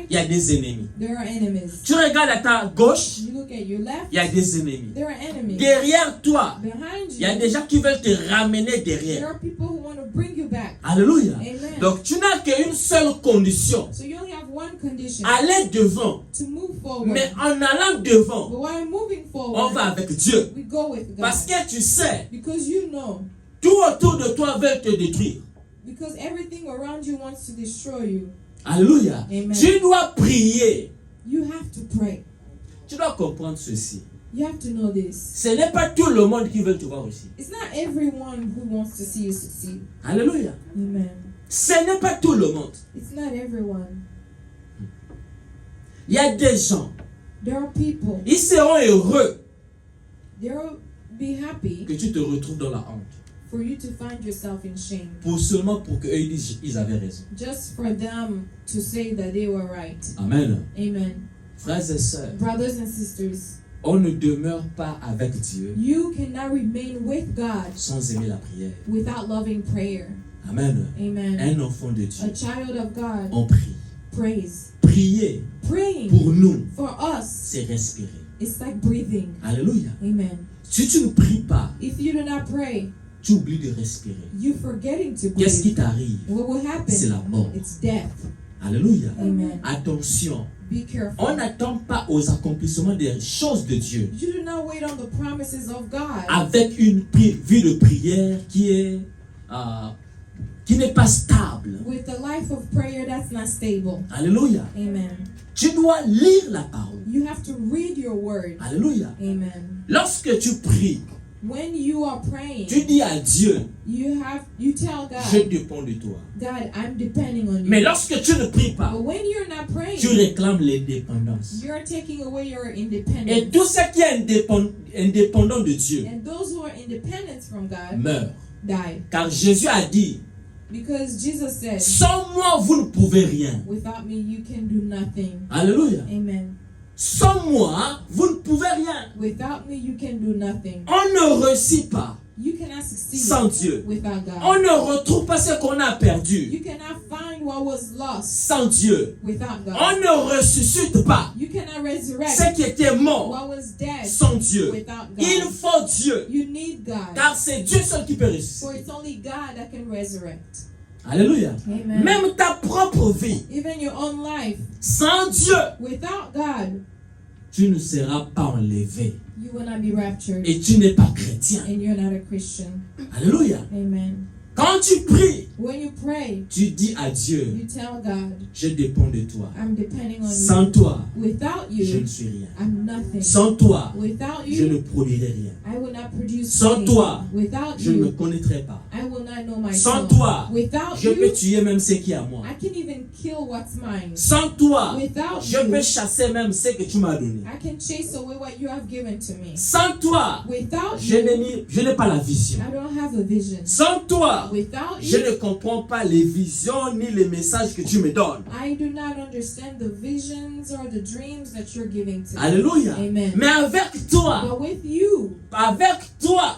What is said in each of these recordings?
il y a des ennemis. there are enemies. Tu regardes à ta gauche, You look at your left, il y a des ennemis. there are enemies. Derrière toi, Behind il y a you, des gens qui veulent te ramener there derrière. are people who want to bring you back. Alléluia. Amen. Donc tu n'as qu'une seule condition. So you only have one condition, Aller devant. to move forward. Mais en allant devant, But while moving on forward, va avec Dieu. we go with God. Parce que tu sais, Because you know, tout autour de toi veut te détruire. because everything around you wants to destroy you. Alléluia. Amen. Tu dois prier. You have to pray. Tu dois comprendre ceci. You have to know this. Ce n'est pas tout le monde qui veut te voir aussi. It's not everyone who wants to see you succeed. Alléluia. Amen. Ce n'est pas tout le monde. It's not everyone. Il y a des gens, There are people, ils seront heureux they'll be happy que tu te retrouves dans la honte. for you to find yourself in shame. Seulement pour qu'eux ils disent ils avaient raison. Just for them to say that they were right. Amen. Amen. Frères et sœurs, Brothers and sisters, on ne demeure pas avec Dieu you cannot remain with God sans aimer la prière. without loving prayer. Amen. Amen. Un enfant de A Dieu, child of God on prie. prays. Prier Praying pour nous, for us, c'est respirer. it's like breathing. Alléluia. Amen. Si tu ne pries pas, If you do not pray, tu oublies de respirer. you forgetting to Qu'est-ce qui breathe. t'arrive? What will happen? C'est la mort. It's death. Alléluia. Amen. Attention, Be careful. on n'attend pas aux accomplissements des choses de Dieu You do not wait on the promises of God avec une vie de prière qui n'est pas stable. with a life of prayer that's not stable. Alléluia. Amen. Tu dois lire la parole. You have to read your word. Alléluia. Amen. Lorsque tu pries, When you are praying, tu dis à Dieu, you tell je God, dépends de toi. God, I'm depending on Mais you. lorsque tu ne pries pas, But when you're not tu praying, réclames l'indépendance. you're taking away your Et independence. tout ce qui est indépendant de Dieu And those who are independent from God meurt. die. Car Jésus a dit, Because Jesus said, sans moi, vous ne pouvez rien. without me, you can do nothing. Alléluia. Amen. Sans moi, vous ne pouvez rien. Without me, you can do nothing. On ne réussit pas You cannot succeed sans Dieu. without On God. ne retrouve pas ce qu'on a perdu You cannot find what was lost sans Dieu. without God. On ne ressuscite pas You cannot resurrect ce qui était mort what was dead sans Dieu. without Il God. faut Dieu. You need God. Car c'est Dieu seul qui peut For ressusciter. it's only God that can resurrect. Alléluia. Amen. Même ta propre vie, Even your own life, sans Dieu, without God, tu ne seras pas enlevé. you will not be raptured. Et tu n'es pas chrétien. And you're not a Christian. Alléluia. Amen. Quand tu pries, When you pray, tu dis à Dieu, you tell God, je dépends de toi. I'm depending on Sans you. toi, Without je ne you, suis rien. I'm nothing. Sans toi, Without je ne you, produirai rien. I will not produce Sans anything. toi, Without Je ne me you, connaîtrai pas. I will not know Sans myself. toi, Without je peux you, tuer même ce qui est à moi. I can even kill what's mine. Sans toi, Without je you, peux chasser même ce que tu m'as donné. I can chase away what you have given to me. Sans toi, Without je you, n'ai pas la vision. I don't have a vision. Sans toi, Without je you, ne comprends pas les visions ni les messages que tu me donnes. I do not understand the visions or the dreams that you're giving to me. Alléluia. Amen. Mais avec toi, But with you, avec toi,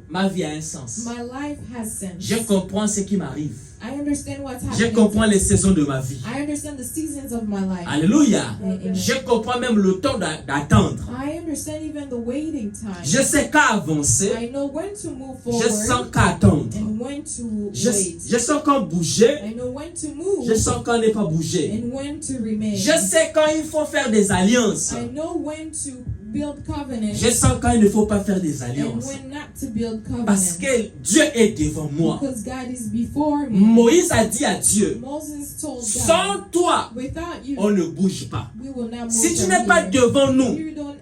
ma vie a un sens. my life has sense. Je comprends ce qui m'arrive. I understand what's Je happening. comprends les saisons de ma vie. I understand the seasons of my life. Alléluia. Amen. Je comprends même le temps d'attendre. I understand even the waiting time. Je sais qu'à avancer. I know when to move Je sens forward qu'à attendre. and when to Je wait. sens quand bouger. I know when to move Je sens quand ne pas bouger. and when to remain. Je sais quand il faut faire des alliances. I know when to build covenants Je sens quand il ne faut pas faire des and alliances. when not to build Parce covenants. que Dieu est devant moi. Because God is before me. Moïse a dit à Dieu, Moses told God, sans toi, without you, on ne bouge pas. we will not move Si tu from n'es pas here. devant nous,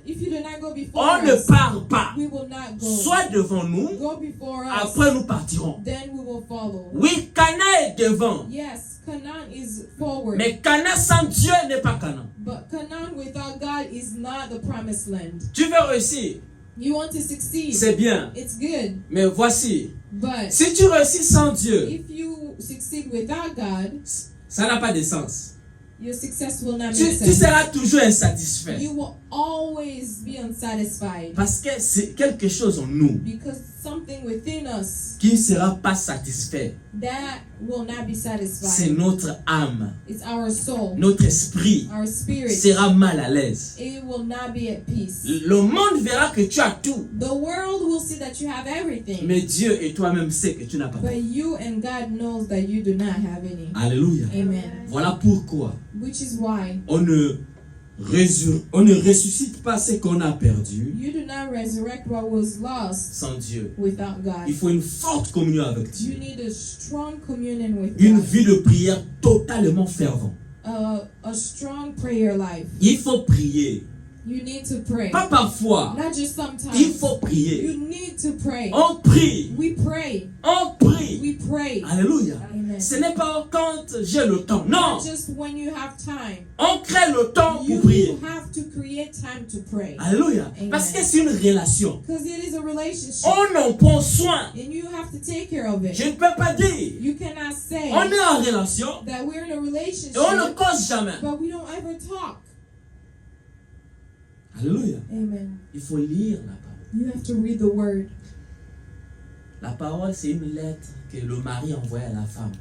If you do not go before on ne us, part pas. we will not go. Sois devant nous, Go before us, après nous partirons. then we will follow. Oui, Cana est devant. Yes, Canaan is forward. Mais Cana sans Dieu n'est pas Cana. But Canaan without God is not the promised land. Tu veux réussir, You want to succeed. c'est bien. It's good. Mais voici, But si tu réussis sans Dieu, if you succeed without God, ça n'a pas de sens. your success will not Tu make sense. seras toujours insatisfait. You will always be unsatisfied. Parce que c'est quelque chose en nous Because something within us qui ne sera pas satisfait. that will not be c'est satisfied. notre âme, It's our soul, notre esprit our spirit. sera mal à l'aise. It will not be at peace. Le monde verra que tu as tout, The world will see that you have everything, mais Dieu et toi-même sait que tu n'as pas tout. but you and God knows that you do not have any. Alléluia. Amen. Voilà pourquoi Which is why on ne ressuscite pas ce qu'on a perdu you do not resurrect what was lost sans Dieu. without God. Il faut une forte communion avec You Dieu. need a strong communion with Une God. vie de prière totalement fervente. A strong prayer life. Il faut prier. You need to pray. Pas parfois. Not just Il sometimes. faut prier. You need to pray. On prie. We pray. On prie. We pray. Alléluia. Amen. Ce n'est pas quand j'ai le temps. Non. Not just when you have time. On crée le temps You pour prier. have to create time to pray. Alléluia. Amen. Parce que c'est une relation. Because it is a relationship. On en prend soin. And you have to take care of it. Je ne peux pas dire. You cannot say On est en relation that we're in a relationship, et on ne cause jamais. but we don't ever talk. Alléluia. Amen. Il faut lire la parole. You have to read the word. La parole, c'est une lettre que le mari envoie à la femme.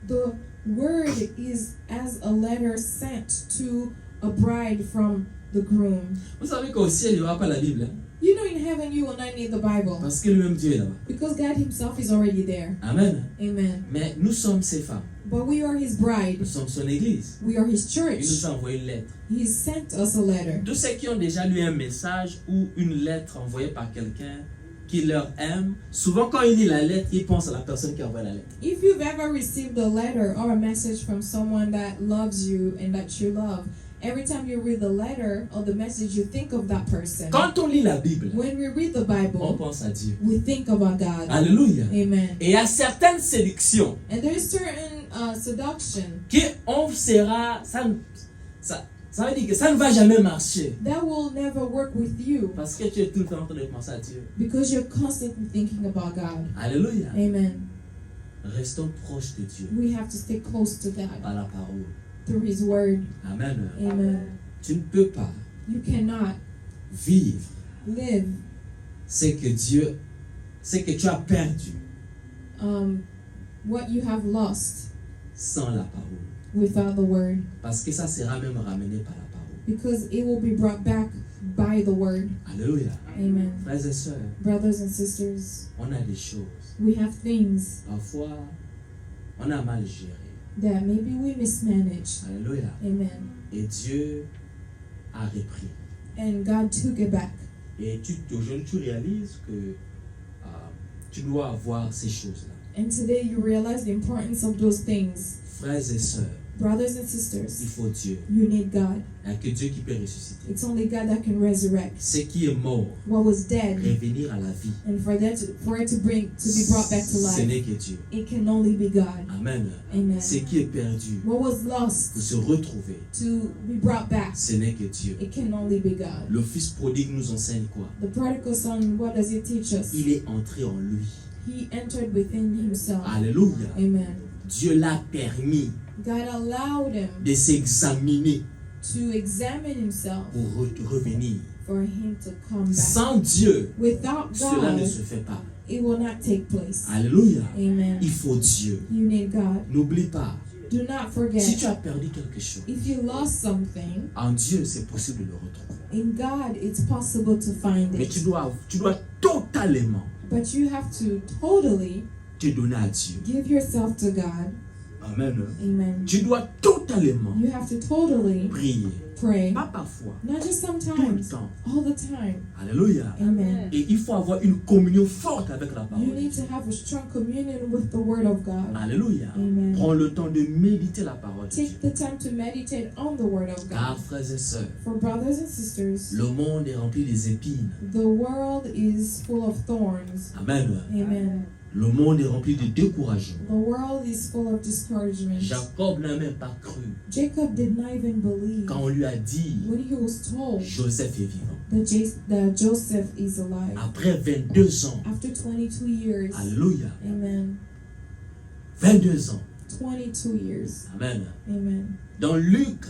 The word is as a letter sent to a bride from the groom. Vous savez qu'au ciel, il n'y aura pas la Bible. Hein? You know, in heaven you will not need the Bible Parce que lui-même Dieu est là-bas. because God Himself is already there. Amen. Amen. Mais nous sommes ses femmes. But we are His bride. Nous sommes son église. We are His Il church. nous a envoyé une lettre. He sent us a letter. Tous ceux qui ont déjà lu un message ou une lettre envoyée par quelqu'un qui leur aime, souvent quand ils lisent la lettre, ils pensent à la personne qui envoie la lettre. If you've ever received a letter or a message from someone that loves you and that you love, every time you read the letter or the message, you think of that person. Quand on lit la Bible, When we read the on Bible, pense à Dieu. we think about God. Alléluia. Amen. Et il y a certaines séductions And there is certain seduction qu'on sera, ça veut dire que ça ne va jamais marcher. that will never work with you Parce que tu es tout le temps en train de penser à Dieu. because you're constantly thinking about God. Alléluia. Amen. Restons proches de Dieu We have to stay close to God par la parole. through His Word. Amen. Amen. Tu ne peux pas You cannot vivre live ce que tu as perdu what you have lost sans la parole. without the Word, Parce que ça sera même ramené par la parole. because it will be brought back by the Word. Alléluia. Amen. Frères et sœurs, Brothers and sisters, on a des choses. we have things Parfois, on a mal géré. that maybe we mismanaged. Alléluia. Amen. Et Dieu a repris. And God took it back. Et aujourd'hui, tu réalises que tu dois avoir ces choses-là. And today you realize the importance of those things. Frères et sœurs, Brothers and il sisters, faut Dieu. you need God. Il n'y a que Dieu qui peut ressusciter. It's only God that can resurrect Ce qui est mort, what was dead, revenir à la vie. and for it to be brought back to Ce life. n'est que Dieu. It can only be God. Amen. Amen. Ce qui est perdu, What was pour lost se retrouver, to be brought back, ce n'est que Dieu. it can only be God. Le Fils prodigue nous enseigne quoi? The prodigal son, what does it teach us? Il est entré en lui. He entered within himself. Alléluia. Amen. Dieu l'a permis God allowed him de s'examiner to examine himself pour revenir. for him to come back. Sans Dieu, Without cela ne God, se fait pas. it will not take place. Alléluia. Amen. Il faut Dieu. You need God. N'oublie pas, Do not si forget, tu as perdu quelque chose, if you lost something, en Dieu, c'est possible de le retrouver. in God it's possible to find Mais tu it. dois totalement But you have to totally te donner à Dieu. give yourself to God. Amen. Amen. Tu dois totalement You have to totally prier. pray. Pas parfois, Not just tout le sometimes, temps. all the time. Alléluia. Amen. Et il faut avoir une communion forte avec la You parole. need to have a strong communion with the Word of God. Alléluia. Amen. Prends le temps de méditer la parole de Dieu. Take the time to meditate on the Word of Car, God. frères et sœurs, For brothers and sisters, le monde est rempli des épines. the world is full of thorns. Amen. Amen. Le monde est rempli de découragement. The world is full of discouragement. Jacob n'a même pas cru Jacob did not even believe quand on lui a dit when he was told Joseph est vivant. that Joseph is alive. Après 22 ans, After 22 years, alléluia, amen. 22 ans, 22 years, amen. amen. Dans Luc,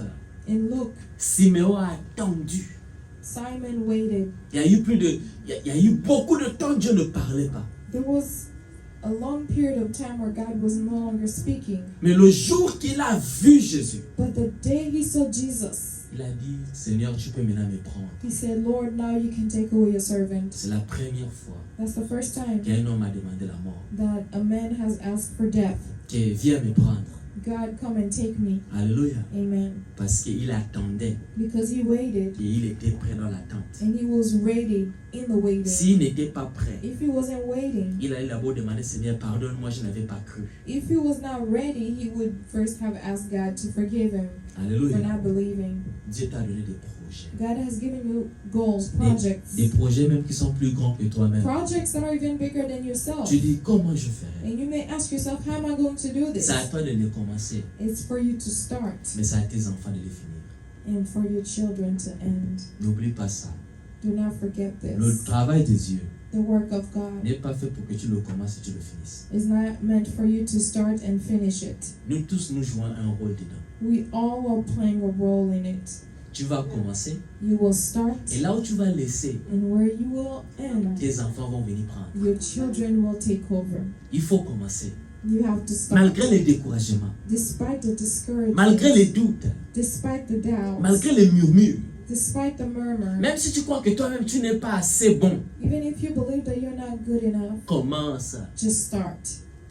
In Luke, Siméon a attendu. Simon waited. Il y a eu beaucoup de temps, Dieu ne parlait pas. There was a long period of time where God was no longer speaking. Mais le jour qu'il a vu Jésus, But the day he saw Jesus, il a dit, Seigneur, tu peux maintenant me prendre. he said, Lord, now you can take away your servant. C'est la première fois That's the first time qu'un homme a demandé la mort. that a man has asked for death. Que viens me prendre. God, come and take me. Alléluia. Amen. Parce qu'il attendait Because he waited et il était prêt dans l'attente. and he was ready in the waiting. S'il n'était pas prêt, If he wasn't waiting, il allait d'abord demander, Seigneur, pardonne-moi, je n'avais pas cru. if he was not ready, he would first have asked God to forgive him for Alléluia. not believing. Dieu t'a donné des projets. God has given you goals, projects. Des projets même qui sont plus grands que toi-même. Projects that are even bigger than yourself. Tu dis, comment je ferai? And you may ask yourself, how am I going to do this? C'est à toi de les commencer, It's for you to start mais c'est à tes enfants de les finir. and for your children to end. N'oublie pas ça. Do not forget Le this. travail de Dieu The work of God n'est pas fait pour que tu le commences et tu le finisses. is not meant for you to start and finish it. Nous tous, nous jouons un rôle dedans. We all are playing a role in it. Tu vas commencer You will start, et là où tu vas laisser, and where you will end, tes enfants vont venir prendre. your children will take over. Il faut commencer. You have to start. Malgré les découragements, Despite the discouragement, malgré les doutes, despite the doubts, malgré les murmures, despite the murmur, même si tu crois que toi-même tu n'es pas assez bon, even if you believe that you're not good enough, commence. just start.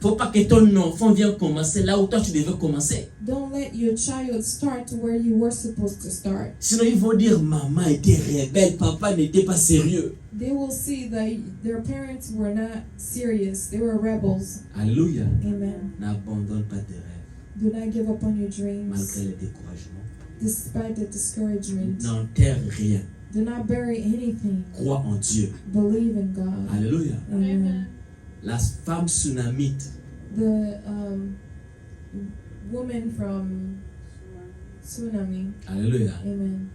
Faut pas que ton enfant vienne commencer là où toi tu devais commencer. Don't let your child start where you were supposed to start. Sinon ils vont dire maman était rebelle, papa n'était pas sérieux. They will see that their parents were not serious. They were rebels. Alléluia. Amen. N'abandonne pas tes rêves Do not give up on your dreams malgré les découragements. despite the discouragement. N'enterre rien. Do not bury anything. Crois en Dieu. Believe in God. Alléluia. Amen. La femme tsunamite, The woman from Tsunami. alléluia, Amen.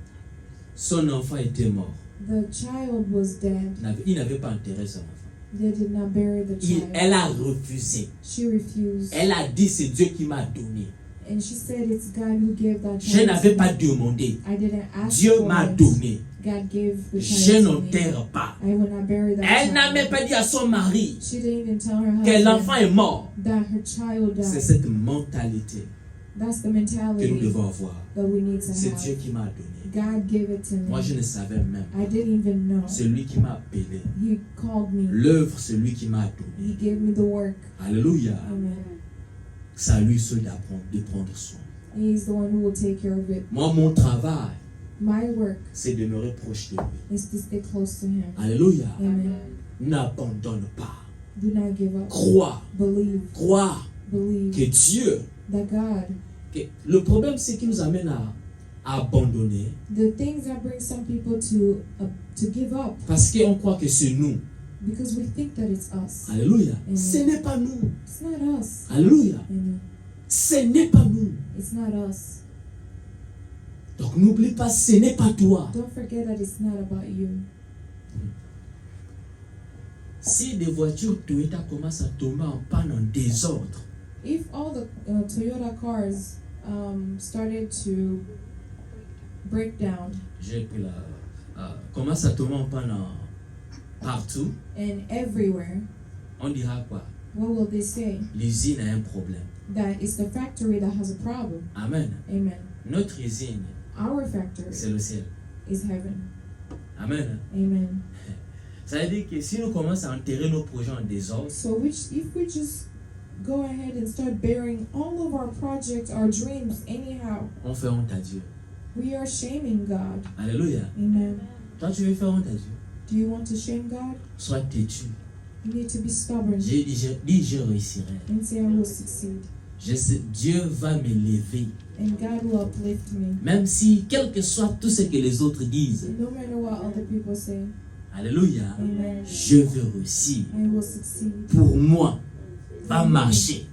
son enfant était mort. The child was dead. Il n'avait pas enterré son enfant. They did not bury the child. Elle a refusé. She refused. Elle a dit c'est Dieu qui m'a donné. And she said it's God who gave that Je child. n'avais pas demandé. I didn't ask Dieu for m'a it. donné. God gave the Je child to me. n'enterre pas. I will not bury that Elle n'a child. même pas dit à son mari She didn't even tell her que l'enfant husband est mort. that her child C'est died. cette mentalité That's the que nous mentality devons avoir. that we need to C'est have. Dieu qui m'a donné. God gave it to Moi, je me. ne savais même I pas. didn't even know. C'est lui qui m'a appelé. He called me. L'œuvre, c'est lui qui m'a donné. He gave me the work. Alléluia. Amen. C'est à lui seul d'apprendre, de prendre soin. He's the one who will take care of it. Moi, mon travail, My work c'est de me reprocher de lui. is to stay close to Him. Alléluia. Amen. N'abandonne pas. Do not give up. Crois, Believe. crois Believe que Dieu. that God, Le problème, c'est qu'il nous amène à abandonner the things that bring some people to give up parce qu'on croit que c'est nous. because we think that it's us. Alléluia. Amen. Ce n'est pas nous. It's not us. Alléluia. Amen. Ce n'est pas nous. It's not us. Donc n'oublie pas, ce n'est pas toi. Don't forget that it's not about you. Si des voitures Toyota commencent à tomber en panne en désordre, If all the Toyota cars started to break down j'ai pris commence à tomber en panne partout, and everywhere, on dira quoi? what will they say? L'usine a un problème. That it's the factory that has a problem. Amen. Amen. Notre usine, Our factory c'est le ciel. is heaven. Amen. Amen. Ça veut dire que si nous commençons à enterrer nos projets en désordre, So if we just go ahead and start burying all of our projects, our dreams anyhow, on fait honte à Dieu. we are shaming God. Alléluia. Amen. Toi, tu veux faire honte à Dieu? Do you want to shame God? Sois têtu. You need to be stubborn Dis, je réussirai. and say, I will succeed. Je sais, Dieu va me lever. And God will uplift me. Même si, quel que soit tout ce que les autres disent, No matter what other people say, alléluia, Amen. je veux réussir. I will succeed. Pour moi, va marcher.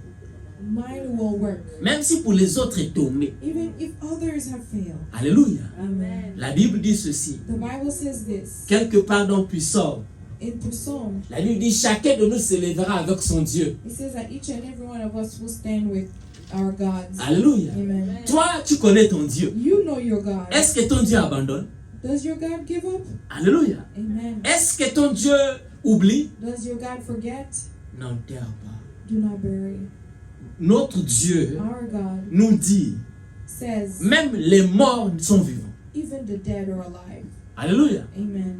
Mine will work. Même si pour les autres est tombé. Even if others have failed. Alléluia. Amen. La Bible dit ceci. The Bible says this. Quelque part dans Puissant, In Psalm, la Bible dit chacun de nous se lèvera avec son Dieu. it says that each and every one of us will stand with our gods. Alléluia. Amen. Toi, tu connais ton Dieu. You know your God. Est-ce que ton Dieu abandonne? Does your God give up? Alléluia. Amen. Est-ce que ton Dieu oublie? Does your God forget? n'enterre pas. Do not bury. Notre Dieu Our God nous dit, says, même les morts sont vivants. even the dead are alive. Alléluia. Amen.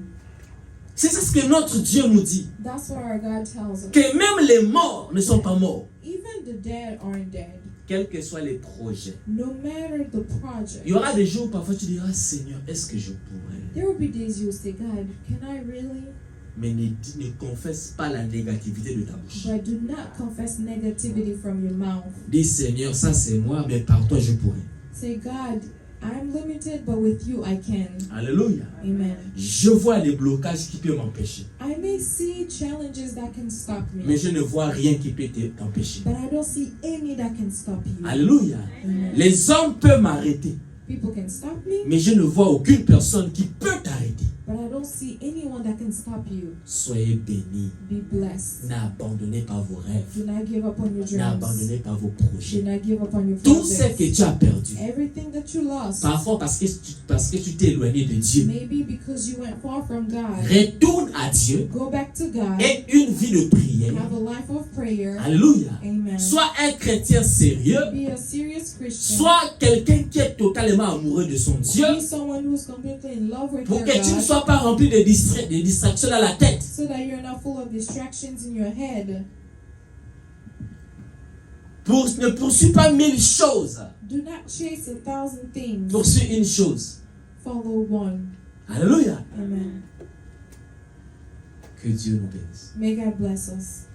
C'est ce que notre Dieu nous dit. That's what our God tells us. Que même les morts ne sont pas morts. Even the dead aren't dead. Quels que soient les projets. No matter the project. Il y aura des jours où parfois tu diras, Seigneur, est-ce que je pourrais? There will be days you'll say, God, can I really? Mais ne confesse pas la négativité de ta bouche. But do not confess negativity from your mouth. Dis, Seigneur, ça c'est moi, mais par toi je pourrais. Say, God, I'm limited, but with you I can. Alléluia. Amen. Je vois des blocages qui peuvent m'empêcher. I may see challenges that can stop Mais me, je ne vois rien qui peut t'empêcher. but I don't see any that can stop you. Alléluia. Amen. Les hommes peuvent m'arrêter, People can stop me, mais je ne vois aucune personne qui peut t'arrêter. but I don't see anyone that can stop you. Soyez bénis. Be blessed. N'abandonnez pas vos rêves. Do not give up on your dreams. N'abandonnez pas vos Do projets. not give up on your Tout ce que projects. tu as perdu. Everything that you lost, Parfois parce que tu t'es éloigné de Dieu. maybe because you went far from God. Retourne à Dieu Go back to God. et une vie de prière. Have a life of prayer. Alléluia. Amen. Sois un chrétien sérieux. Be a serious Christian. Sois quelqu'un qui est totalement amoureux de son Dieu. Be someone who's completely in love with Pour your que tu ne God, sois pas rempli de distractions dans la tête. so that you're not full of distractions in your head. Ne poursuis pas 1000 choses. Do not chase 1,000 things. Poursuis une chose. Follow one. Alléluia. Amen. Que Dieu nous bénisse. May God bless us.